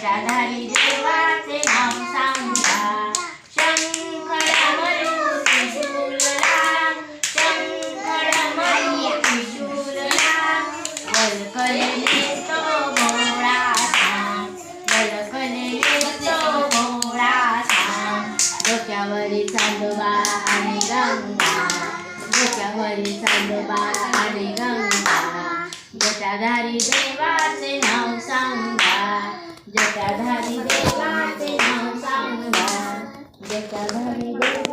जटाधारी देवाचे नाव सांगा शंखडमरू त्रिशूलला त्रिशूलला वल्कलेले तो भोळासा डोक्यावरी चांदोबा आणि गंगा डोक्यावरी चांदोबा आणि गंगा जटाधारी देवाचे नाव सांगा जटाधारी देवाचे नाव सांगा जटाधारी देवा